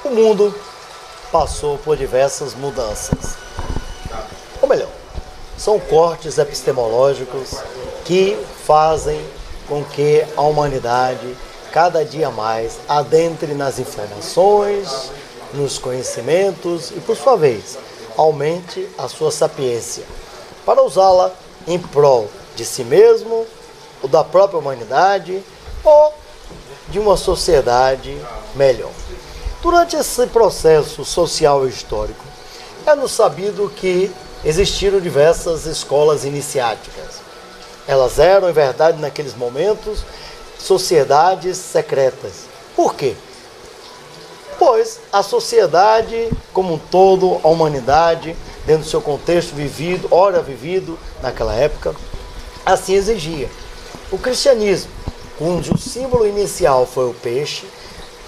o mundo passou por diversas mudanças. Ou melhor, são cortes epistemológicos que fazem com que a humanidade cada dia mais adentre nas informações, nos conhecimentos e, por sua vez, aumente a sua sapiência para usá-la em prol de si mesmo, ou da própria humanidade, ou de uma sociedade melhor. Durante esse processo social e histórico, é-nos sabido que existiram diversas escolas iniciáticas. Elas eram, em verdade, naqueles momentos, sociedades secretas. Por quê? Pois a sociedade como um todo, a humanidade, dentro do seu contexto vivido, ora vivido naquela época, assim exigia. O cristianismo, cujo símbolo inicial foi o peixe,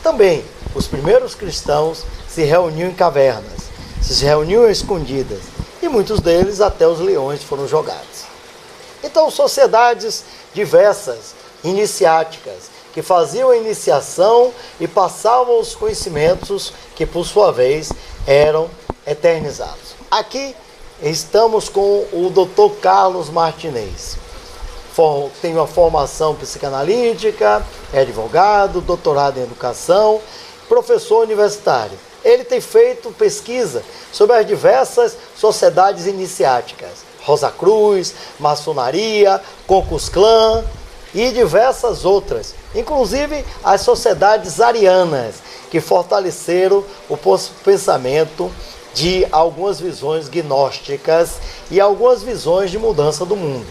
também os primeiros cristãos se reuniam em cavernas, se reuniam escondidas, e muitos deles até os leões foram jogados. Então, sociedades diversas, iniciáticas, que faziam a iniciação e passavam os conhecimentos que, por sua vez, eram eternizados. Aqui estamos com o Dr. Carlos Martinez. Tem uma formação psicanalítica, é advogado, doutorado em educação, professor universitário. Ele tem feito pesquisa sobre as diversas sociedades iniciáticas, Rosa Cruz, maçonaria, Ku Klux Klan e diversas outras, inclusive as sociedades arianas, que fortaleceram o pensamento de algumas visões gnósticas e algumas visões de mudança do mundo.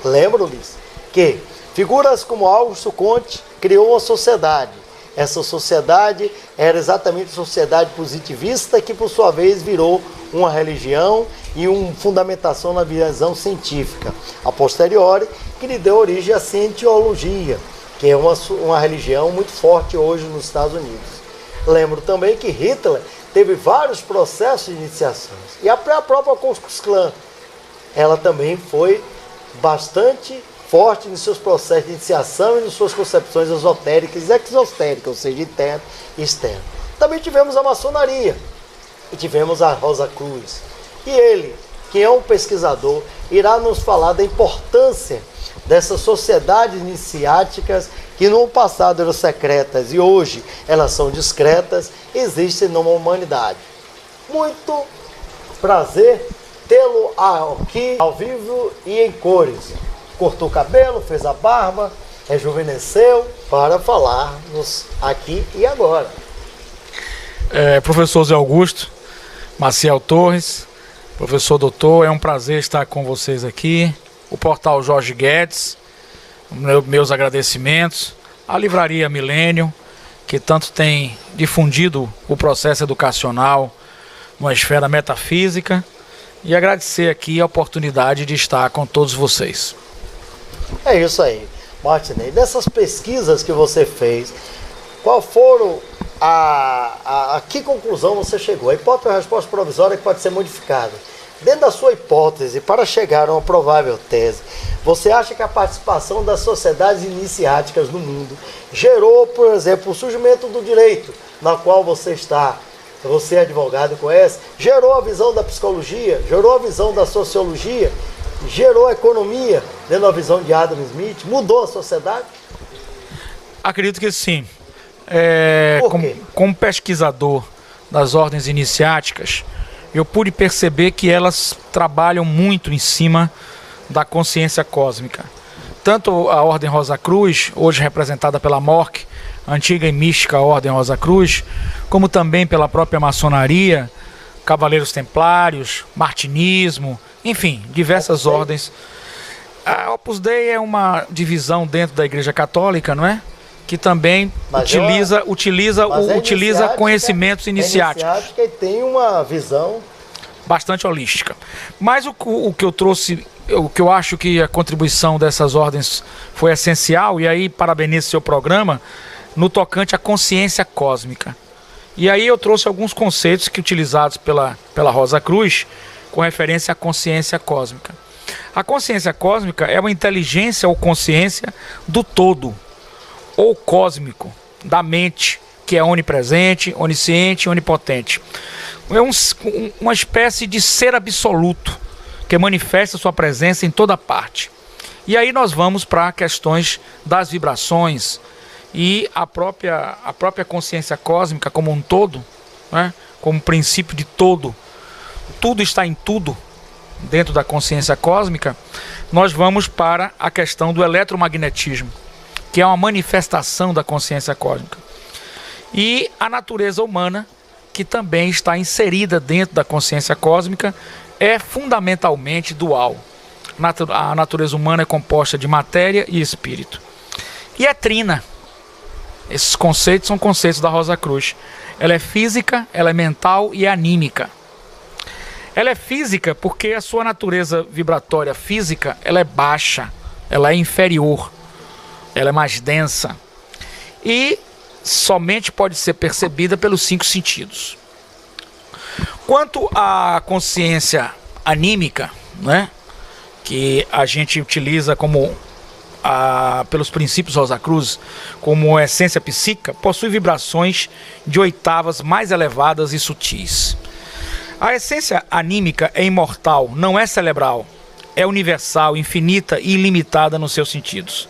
Lembro-lhes que figuras como Augusto Comte criou uma sociedade. Essa sociedade era exatamente a sociedade positivista, que por sua vez virou uma religião e uma fundamentação na visão científica. A posteriori, que lhe deu origem à cientologia, que é uma religião muito forte hoje nos Estados Unidos. Lembro também que Hitler teve vários processos de iniciações. E a própria Ku Klux Klan, ela também foi bastante forte nos seus processos de iniciação e nas suas concepções esotéricas e exotéricas, ou seja, interno e externo. Também tivemos a maçonaria e tivemos a Rosa Cruz. E ele, que é um pesquisador, irá nos falar da importância dessas sociedades iniciáticas que no passado eram secretas e hoje elas são discretas, existem numa humanidade. Muito prazer tê-lo aqui ao vivo e em cores. Cortou o cabelo, fez a barba, rejuvenesceu para falar-nos aqui e agora. Professor Zé Augusto, Maciel Torres, professor doutor, é um prazer estar com vocês aqui. O portal Jorge Guedes, meus agradecimentos. A Livraria Milênio, que tanto tem difundido o processo educacional numa esfera metafísica. E agradecer aqui a oportunidade de estar com todos vocês. É isso aí, Martinez. Dessas pesquisas que você fez, qual foram a que conclusão você chegou? A hipótese é uma resposta provisória que pode ser modificada. Dentro da sua hipótese, para chegar a uma provável tese, você acha que a participação das sociedades iniciáticas no mundo gerou, por exemplo, o surgimento do direito, na qual você está, você é advogado e conhece, gerou a visão da psicologia, gerou a visão da sociologia, gerou a economia, dentro da visão de Adam Smith, mudou a sociedade? Acredito que sim. Por quê? Como pesquisador das ordens iniciáticas, eu pude perceber que elas trabalham muito em cima da consciência cósmica. Tanto a Ordem Rosa Cruz, hoje representada pela MORC, antiga e mística Ordem Rosa Cruz, como também pela própria maçonaria, Cavaleiros Templários, Martinismo, enfim, diversas ordens. A Opus Dei é uma divisão dentro da Igreja Católica, não é? Que também utiliza conhecimentos iniciáticos. Iniciática e tem uma visão bastante holística. Mas o que eu trouxe, o que eu acho que a contribuição dessas ordens foi essencial, e aí parabenizo seu programa, no tocante à consciência cósmica. E aí eu trouxe alguns conceitos que utilizados pela Rosa Cruz com referência à consciência cósmica. A consciência cósmica é uma inteligência ou consciência do todo, ou cósmico, da mente, que é onipresente, onisciente, onipotente. É uma espécie de ser absoluto, que manifesta sua presença em toda parte. E aí nós vamos para questões das vibrações e a própria consciência cósmica como um todo, né? Como princípio de todo. Tudo está em tudo dentro da consciência cósmica. Nós vamos para a questão do eletromagnetismo, que é uma manifestação da consciência cósmica. E a natureza humana, que também está inserida dentro da consciência cósmica, é fundamentalmente dual. A natureza humana é composta de matéria e espírito. E é trina. Esses conceitos são conceitos da Rosa Cruz. Ela é física, ela é mental e é anímica. Ela é física porque a sua natureza vibratória física, ela é baixa, ela é inferior, ela é mais densa. E somente pode ser percebida pelos 5 sentidos. Quanto à consciência anímica, né, que a gente utiliza como pelos princípios Rosa Cruz como essência psíquica, possui vibrações de oitavas mais elevadas e sutis. A essência anímica é imortal, não é cerebral, é universal, infinita e ilimitada nos seus sentidos.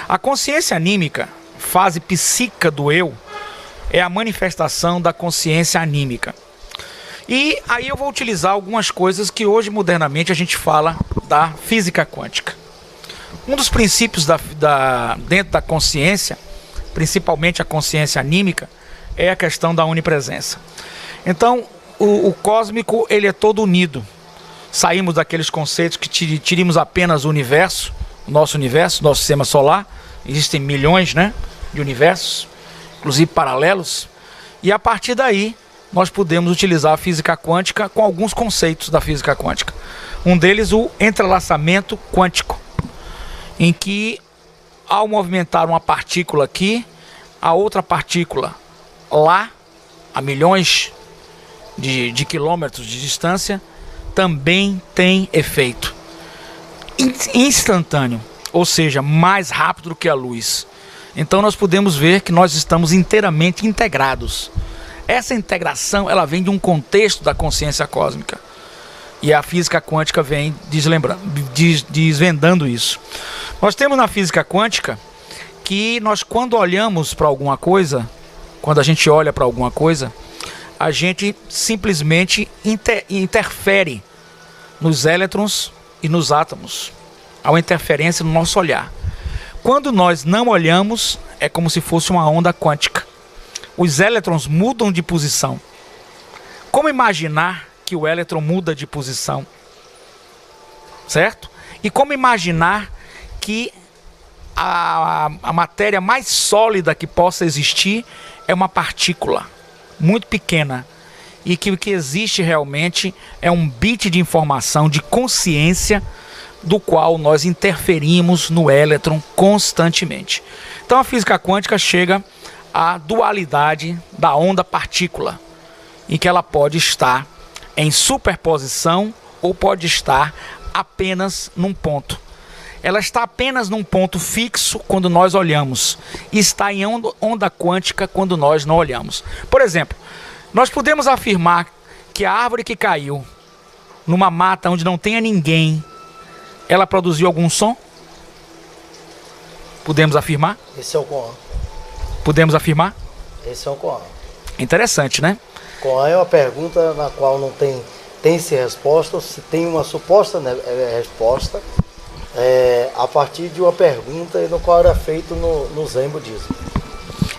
A consciência anímica, fase psíquica do eu, é a manifestação da consciência anímica. E aí eu vou utilizar algumas coisas que hoje modernamente a gente fala da física quântica. Um dos princípios dentro da consciência, principalmente a consciência anímica, é a questão da onipresença. Então, o cósmico, ele é todo unido. Saímos daqueles conceitos que tiríamos apenas o universo, nosso sistema solar. Existem milhões, né, de universos, inclusive paralelos. E a partir daí, nós podemos utilizar a física quântica com alguns conceitos da física quântica. Um deles, o entrelaçamento quântico, em que, ao movimentar uma partícula aqui, a outra partícula lá, a milhões de quilômetros de distância, também tem efeito instantâneo, ou seja, mais rápido do que a luz. Então nós podemos ver que nós estamos inteiramente integrados. Essa integração, ela vem de um contexto da consciência cósmica. E a física quântica vem desvendando isso. Nós temos na física quântica que nós, quando olhamos para alguma coisa, quando a gente olha para alguma coisa, a gente simplesmente interfere nos elétrons e nos átomos. Há uma interferência no nosso olhar. Quando nós não olhamos, é como se fosse uma onda quântica. Os elétrons mudam de posição. Como imaginar que o elétron muda de posição? Certo? E como imaginar que a matéria mais sólida que possa existir é uma partícula muito pequena e que o que existe realmente é um bit de informação, de consciência, do qual nós interferimos no elétron constantemente. Então a física quântica chega à dualidade da onda-partícula, em que ela pode estar em superposição ou pode estar apenas num ponto. Ela está apenas num ponto fixo quando nós olhamos e está em onda quântica quando nós não olhamos. Por exemplo, nós podemos afirmar que a árvore que caiu numa mata onde não tenha ninguém, ela produziu algum som? Podemos afirmar? Esse é o Koan. Podemos afirmar? Esse é o Koan. Interessante, né? Koan é uma pergunta na qual não tem-se resposta, se tem uma suposta, né, resposta, a partir de uma pergunta no qual era feito no Zen budismo.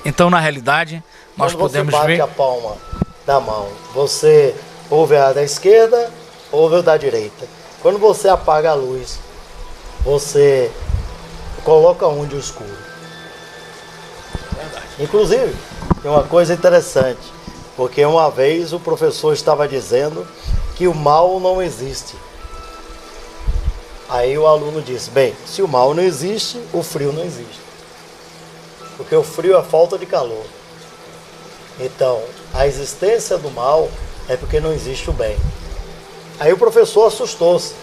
Então, na realidade, nós podemos ver... Quando você bate a palma da mão, você ouve a da esquerda, ouve a da direita. Quando você apaga a luz, você coloca onde o escuro. Verdade. Inclusive, tem uma coisa interessante, porque uma vez o professor estava dizendo que o mal não existe. Aí o aluno disse, bem, se o mal não existe, o frio não existe. Porque o frio é falta de calor. Então, a existência do mal é porque não existe o bem. Aí o professor assustou-se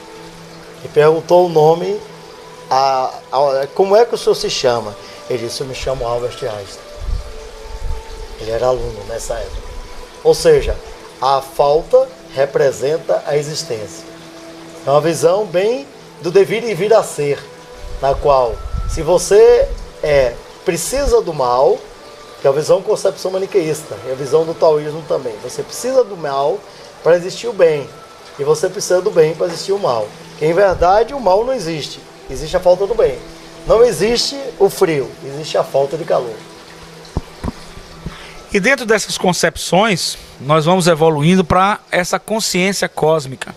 e perguntou o nome, como é que o senhor se chama? Ele disse, eu me chamo Albert Einstein. Ele era aluno nessa época. Ou seja, a falta representa a existência. É uma visão bem do devir e vir a ser, na qual, se você precisa do mal, que é a visão concepção maniqueísta, e a visão do taoísmo também, você precisa do mal para existir o bem, e você precisa do bem para existir o mal. Que, em verdade, o mal não existe, existe a falta do bem. Não existe o frio, existe a falta de calor. E dentro dessas concepções, nós vamos evoluindo para essa consciência cósmica,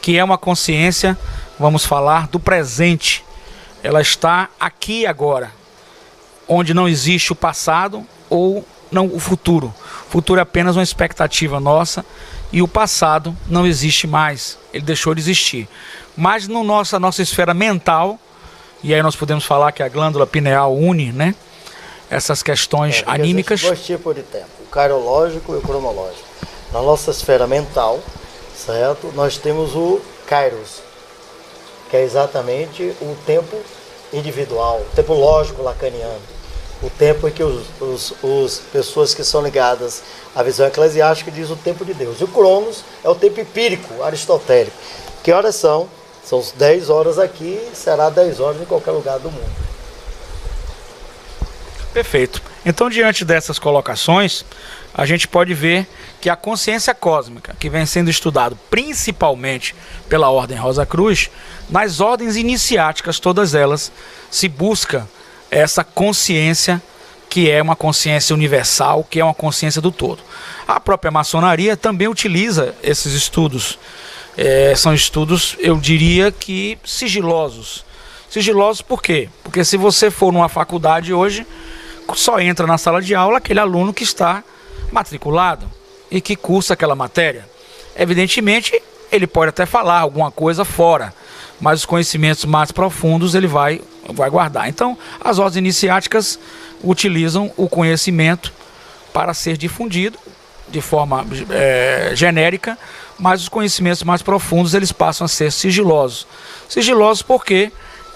que é uma consciência, vamos falar, do presente. Ela está aqui e agora, onde não existe o passado ou não o futuro. O futuro é apenas uma expectativa nossa e o passado não existe mais, ele deixou de existir. Mas no nossa esfera mental, e aí nós podemos falar que a glândula pineal une, né, essas questões anímicas. Existem dois tipos de tempo, o kairológico e o cronológico. Na nossa esfera mental, certo, nós temos o kairos, que é exatamente o tempo individual, o tempo lógico lacaniano, o tempo em que os pessoas que são ligadas à visão eclesiástica diz o tempo de Deus. E o cronos é o tempo empírico, aristotélico. Que horas são? São 10 horas aqui, será 10 horas em qualquer lugar do mundo. Perfeito. Então, diante dessas colocações, a gente pode ver que a consciência cósmica, que vem sendo estudado principalmente pela Ordem Rosa Cruz, nas ordens iniciáticas, todas elas, se busca essa consciência que é uma consciência universal, que é uma consciência do todo. A própria maçonaria também utiliza esses estudos. São estudos, eu diria que sigilosos. Sigilosos por quê? Porque se você for numa faculdade hoje, só entra na sala de aula aquele aluno que está matriculado e que cursa aquela matéria. Evidentemente, ele pode até falar alguma coisa fora, mas os conhecimentos mais profundos ele vai guardar. Então, as ordens iniciáticas utilizam o conhecimento para ser difundido de forma genérica, mas os conhecimentos mais profundos eles passam a ser sigilosos. Sigilosos porque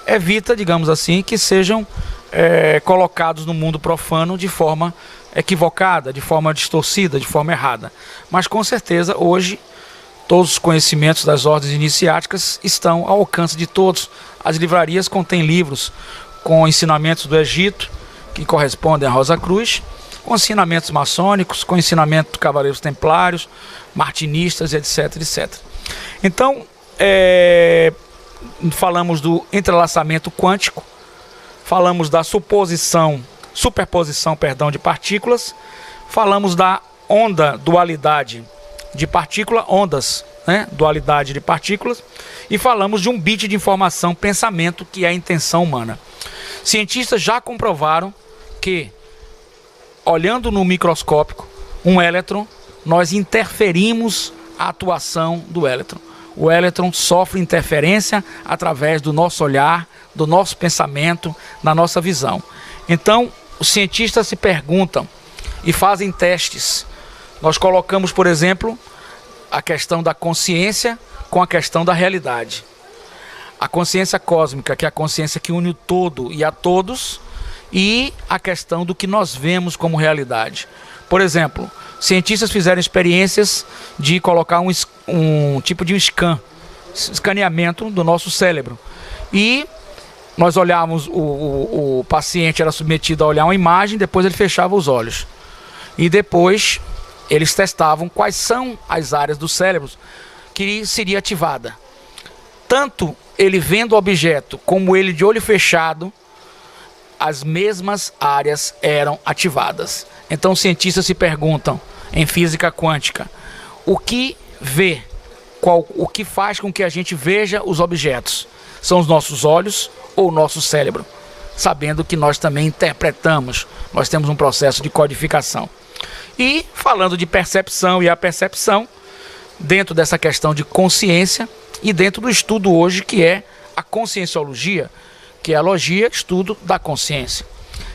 evita, digamos assim, que sejam colocados no mundo profano de forma equivocada, de forma distorcida, de forma errada. Mas com certeza hoje todos os conhecimentos das ordens iniciáticas estão ao alcance de todos. As livrarias contêm livros com ensinamentos do Egito, que correspondem à Rosa Cruz, com ensinamentos maçônicos, com ensinamento dos Cavaleiros Templários, martinistas, etc, etc. Então, falamos do entrelaçamento quântico, falamos da superposição de partículas, falamos da dualidade de partícula, ondas, né? Dualidade de partículas, e falamos de um bit de informação, pensamento, que é a intenção humana. Cientistas já comprovaram que, olhando no microscópico, um elétron, nós interferimos a atuação do elétron. O elétron sofre interferência através do nosso olhar, do nosso pensamento, da nossa visão. Então, os cientistas se perguntam e fazem testes. Nós colocamos, por exemplo, a questão da consciência com a questão da realidade. A consciência cósmica, que é a consciência que une o todo e a todos, e a questão do que nós vemos como realidade. Por exemplo, cientistas fizeram experiências de colocar um tipo de escaneamento do nosso cérebro. E nós olhávamos, o paciente era submetido a olhar uma imagem, depois ele fechava os olhos. E depois eles testavam quais são as áreas do cérebro que seria ativada. Tanto ele vendo o objeto, como ele de olho fechado, as mesmas áreas eram ativadas. Então os cientistas se perguntam, em física quântica, o que vê, o que faz com que a gente veja os objetos? São os nossos olhos ou o nosso cérebro? Sabendo que nós também interpretamos, nós temos um processo de codificação. E falando de percepção e a percepção, dentro dessa questão de consciência e dentro do estudo hoje que é a conscienciologia, que é a logia, estudo da consciência.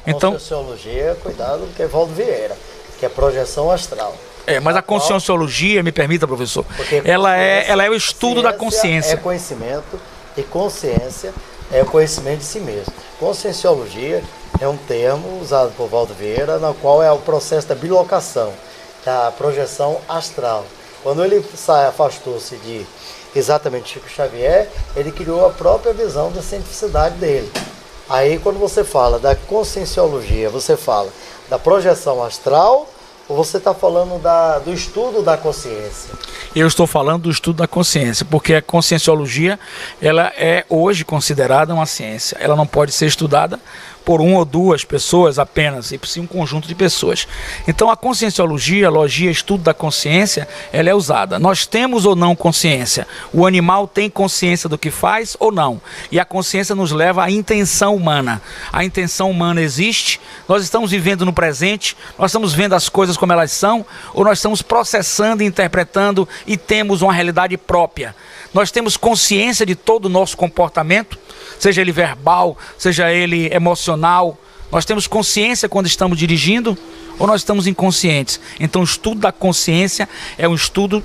Então, conscienciologia, cuidado, que é Evaldo Vieira, que é projeção astral. Mas a conscienciologia, me permita, professor, ela é o estudo da consciência. É conhecimento e consciência é o conhecimento de si mesmo. Conscienciologia é um termo usado por Valdo Vieira, no qual é o processo da bilocação, da projeção astral. Quando ele afastou-se de exatamente Chico Xavier, ele criou a própria visão da cientificidade dele. Aí quando você fala da conscienciologia, você fala da projeção astral, ou você está falando do estudo da consciência? Eu estou falando do estudo da consciência, porque a conscienciologia, ela é hoje considerada uma ciência. Ela não pode ser estudada por uma ou duas pessoas apenas, e sim um conjunto de pessoas. Então a conscienciologia, a logia, estudo da consciência, ela é usada. Nós temos ou não consciência? O animal tem consciência do que faz ou não? E a consciência nos leva à intenção humana. A intenção humana existe? Nós estamos vivendo no presente? Nós estamos vendo as coisas como elas são? Ou nós estamos processando, interpretando e temos uma realidade própria? Nós temos consciência de todo o nosso comportamento, seja ele verbal, seja ele emocional. Nós temos consciência quando estamos dirigindo ou nós estamos inconscientes? Então o estudo da consciência é um estudo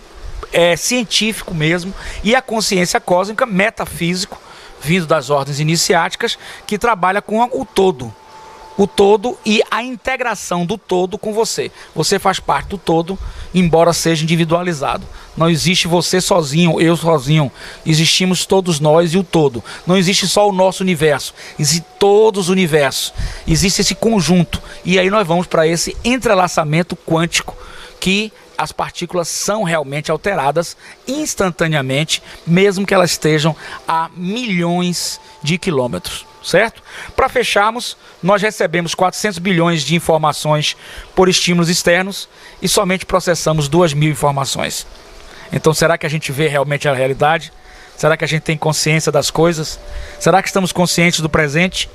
científico mesmo, e a consciência cósmica, metafísico, vindo das ordens iniciáticas, que trabalha com o todo. O todo e a integração do todo com você. Você faz parte do todo, embora seja individualizado. Não existe você sozinho, eu sozinho. Existimos todos nós e o todo. Não existe só o nosso universo. Existe todos os universos. Existe esse conjunto. E aí nós vamos para esse entrelaçamento quântico, que as partículas são realmente alteradas instantaneamente, mesmo que elas estejam a milhões de quilômetros. Certo? Para fecharmos, nós recebemos 400 bilhões de informações por estímulos externos e somente processamos 2.000 informações. Então será que a gente vê realmente a realidade? Será que a gente tem consciência das coisas? Será que estamos conscientes do presente?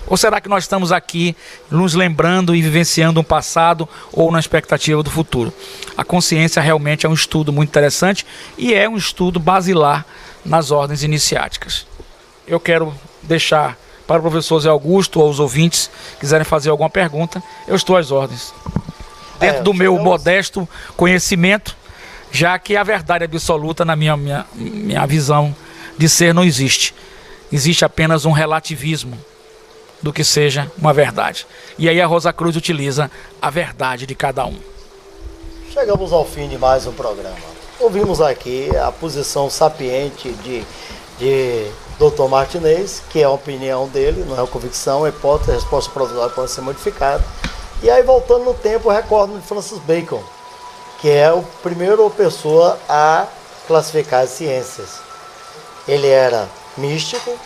Ou será que nós estamos aqui nos lembrando e vivenciando um passado ou na expectativa do futuro? A consciência realmente é um estudo muito interessante e é um estudo basilar nas ordens iniciáticas. Eu quero deixar para o professor Zé Augusto ou os ouvintes quiserem fazer alguma pergunta, eu estou às ordens. Dentro do meu modesto conhecimento, já que a verdade absoluta, na minha visão de ser, não existe. Existe apenas um relativismo do que seja uma verdade. E aí a Rosa Cruz utiliza a verdade de cada um. Chegamos ao fim de mais um programa. Ouvimos aqui a posição sapiente de Dr. Martinez, que é a opinião dele, não é uma convicção, é hipótese, a resposta provisória pode ser modificada. E aí, voltando no tempo, eu recordo de Francis Bacon, que é a primeira pessoa a classificar as ciências. Ele era místico,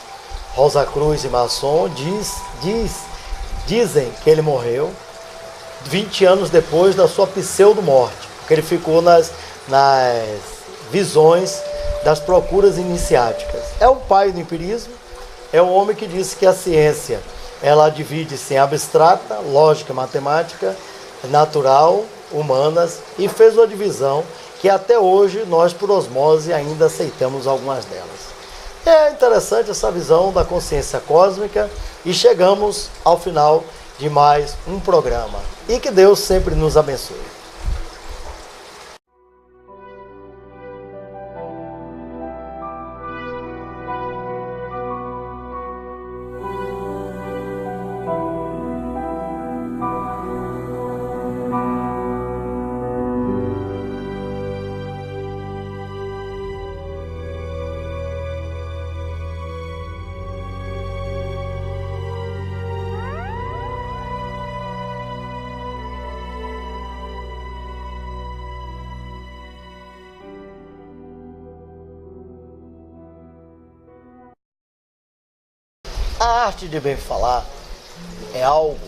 Rosa Cruz e maçom, dizem que ele morreu 20 anos depois da sua pseudo-morte, porque ele ficou nas visões das procuras iniciáticas. É o pai do empirismo, é o homem que disse que a ciência, ela divide-se em abstrata, lógica, matemática, natural, humanas, e fez uma divisão que até hoje nós, por osmose, ainda aceitamos algumas delas. É interessante essa visão da consciência cósmica e chegamos ao final de mais um programa. E que Deus sempre nos abençoe. A arte de bem falar é algo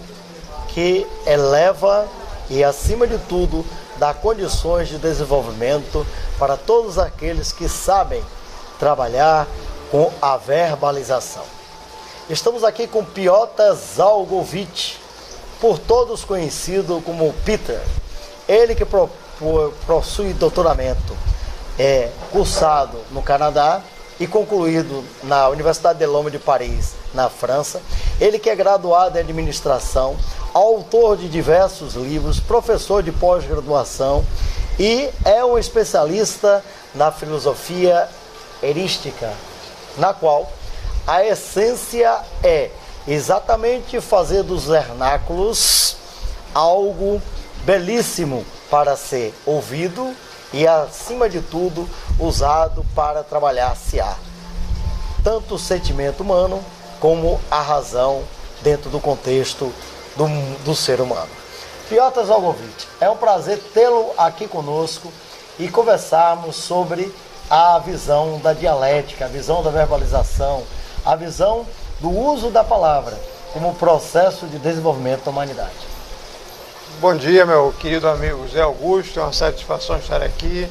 que eleva e, acima de tudo, dá condições de desenvolvimento para todos aqueles que sabem trabalhar com a verbalização. Estamos aqui com Piotr Zalgovich, por todos conhecido como Peter. Ele que possui doutoramento cursado no Canadá e concluído na Universidade de Lome de Paris, na França. Ele que é graduado em administração, autor de diversos livros, professor de pós-graduação e é um especialista na filosofia erística, na qual a essência é exatamente fazer dos vernáculos algo belíssimo para ser ouvido e, acima de tudo, usado para trabalhar-se-á tanto o sentimento humano como a razão dentro do contexto do ser humano. Piotr Zalgovich, é um prazer tê-lo aqui conosco e conversarmos sobre a visão da dialética, a visão da verbalização, a visão do uso da palavra como processo de desenvolvimento da humanidade. Bom dia, meu querido amigo Zé Augusto, é uma satisfação estar aqui.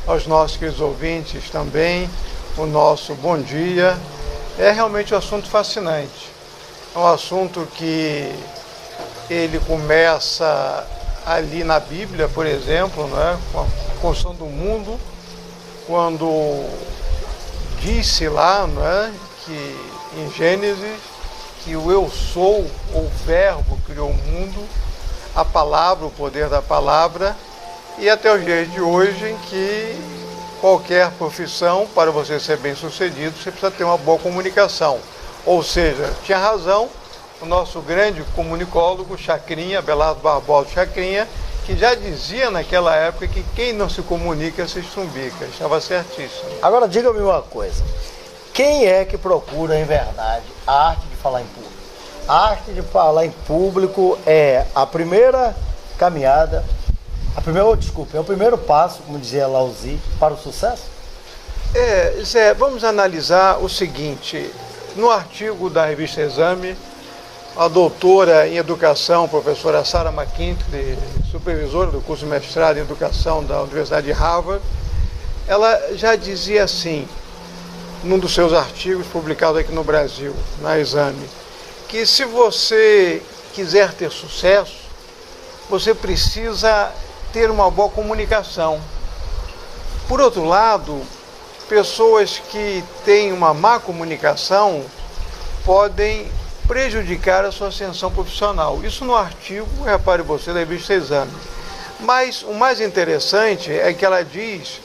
Aos nossos queridos ouvintes também, o nosso bom dia. É realmente um assunto fascinante. É um assunto que ele começa ali na Bíblia, por exemplo, né, com a construção do mundo, quando disse lá, né, que em Gênesis, que o eu sou, o verbo criou o mundo, a palavra, o poder da palavra, e até os dias de hoje em que qualquer profissão, para você ser bem sucedido, você precisa ter uma boa comunicação. Ou seja, tinha razão o nosso grande comunicólogo Chacrinha, Abelardo Barbosa Chacrinha, que já dizia naquela época que quem não se comunica se estrumbica. Estava certíssimo. Agora diga-me uma coisa, quem é que procura em verdade a arte de falar em público? A arte de falar em público é a primeira caminhada, é o primeiro passo, como dizia Laozi, para o sucesso? Zé, vamos analisar o seguinte. No artigo da revista Exame, a doutora em educação, professora Sarah McKinley, supervisora do curso de mestrado em educação da Universidade de Harvard, ela já dizia assim, num dos seus artigos publicados aqui no Brasil, na Exame, que se você quiser ter sucesso, você precisa ter uma boa comunicação. Por outro lado, pessoas que têm uma má comunicação podem prejudicar a sua ascensão profissional. Isso no artigo, repare você, da revista Exame. Mas o mais interessante é que ela diz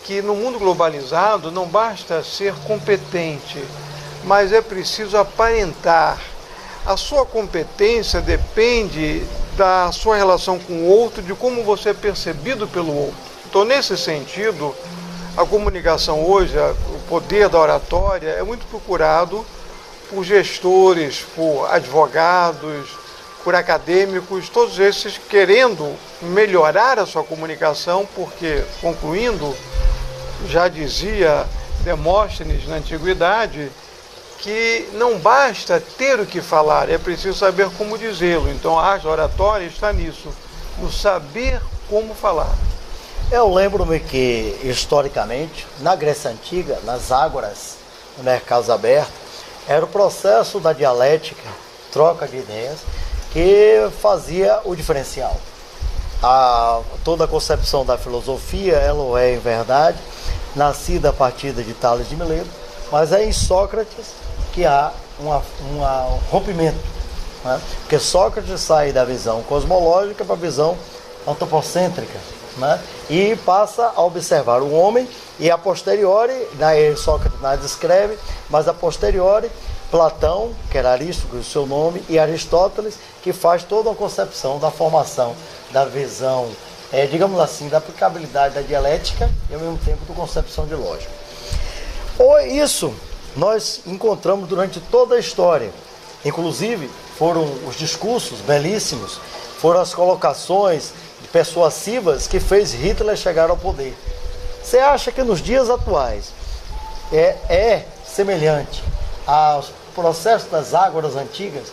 que no mundo globalizado não basta ser competente, mas é preciso aparentar. A sua competência depende da sua relação com o outro, de como você é percebido pelo outro. Então, nesse sentido, a comunicação hoje, o poder da oratória, é muito procurado por gestores, por advogados, por acadêmicos, todos esses querendo melhorar a sua comunicação, porque, concluindo, já dizia Demóstenes na antiguidade, que não basta ter o que falar, é preciso saber como dizê-lo. Então a arte oratória está nisso, no saber como falar. Eu lembro-me que, historicamente, na Grécia Antiga, nas ágoras, no mercado aberto, era o processo da dialética, troca de ideias, que fazia o diferencial. Toda a concepção da filosofia, ela é, em verdade, nascida a partir de Tales de Mileto, mas é em Sócrates que há um rompimento, né? Porque Sócrates sai da visão cosmológica para a visão antropocêntrica, né? E passa a observar o homem, e a posteriori, Sócrates nada descreve, mas a posteriori, Platão, que era Aristóteles, o seu nome, e Aristóteles, que faz toda a concepção da formação da visão, digamos assim, da aplicabilidade da dialética e ao mesmo tempo da concepção de lógica. Isso nós encontramos durante toda a história, inclusive foram os discursos belíssimos, foram as colocações persuasivas que fez Hitler chegar ao poder. Você acha que nos dias atuais é semelhante aos processos das ágoras antigas,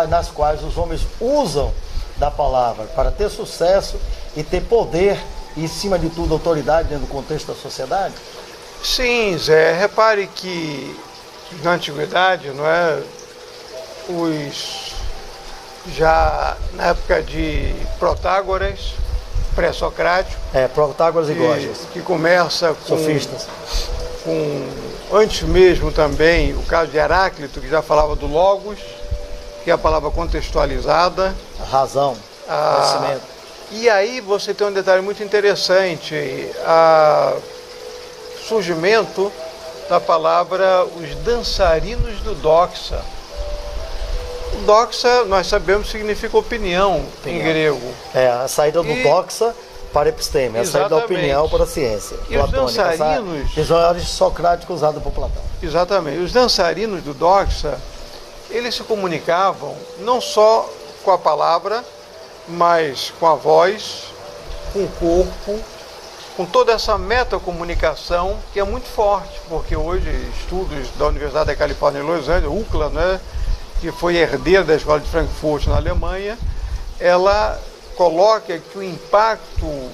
nas quais os homens usam da palavra para ter sucesso e ter poder e, acima de tudo, autoridade dentro do contexto da sociedade? Sim, Zé, repare que na antiguidade, não é, já na época de Protágoras, pré-socrático, Protágoras e Gorgias, que começa com sofistas, antes mesmo também o caso de Heráclito, que já falava do logos, que é a palavra contextualizada, a razão, conhecimento. E aí você tem um detalhe muito interessante, surgimento da palavra os dançarinos do Doxa. Doxa, nós sabemos, significa opinião em grego. É, a saída do doxa para episteme, a saída da opinião para a ciência. E os dançarinos... Os socráticos usados por Platão. Exatamente. Os dançarinos do doxa, eles se comunicavam não só com a palavra, mas com a voz, com o corpo, com toda essa metacomunicação que é muito forte, porque hoje estudos da Universidade da Califórnia em Los Angeles, UCLA, né, que foi herdeira da Escola de Frankfurt na Alemanha, ela coloca que o impacto